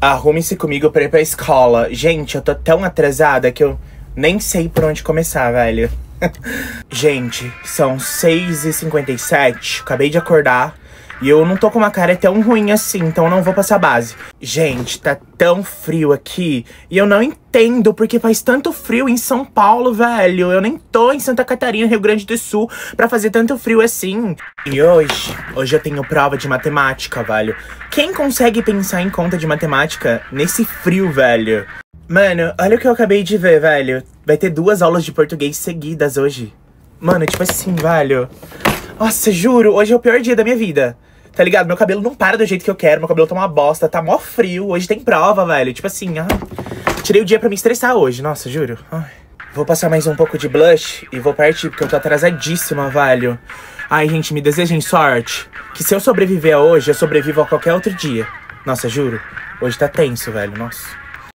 Arrume-se comigo pra ir pra escola. Gente, eu tô tão atrasada que eu nem sei por onde começar, velho. Gente, são 6h57. Acabei de acordar. E eu não tô com uma cara tão ruim assim, então eu não vou passar base. Gente, tá tão frio aqui. E eu não entendo porque faz tanto frio em São Paulo, velho. Eu nem tô em Santa Catarina, Rio Grande do Sul, pra fazer tanto frio assim. E hoje eu tenho prova de matemática, velho. Quem consegue pensar em conta de matemática nesse frio, velho? Mano, olha o que eu acabei de ver, velho. Vai ter 2 aulas de português seguidas hoje. Mano, tipo assim, velho. Nossa, juro, hoje é o pior dia da minha vida. Tá ligado? Meu cabelo não para do jeito que eu quero. Meu cabelo tá uma bosta, tá mó frio. Hoje tem prova, velho. Tipo assim, tirei o dia pra me estressar hoje. Nossa, juro. Vou passar mais um pouco de blush e vou partir, porque eu tô atrasadíssima, velho. Ai, gente, me desejem sorte. Que se eu sobreviver a hoje, eu sobrevivo a qualquer outro dia. Nossa, juro. Hoje tá tenso, velho. Nossa.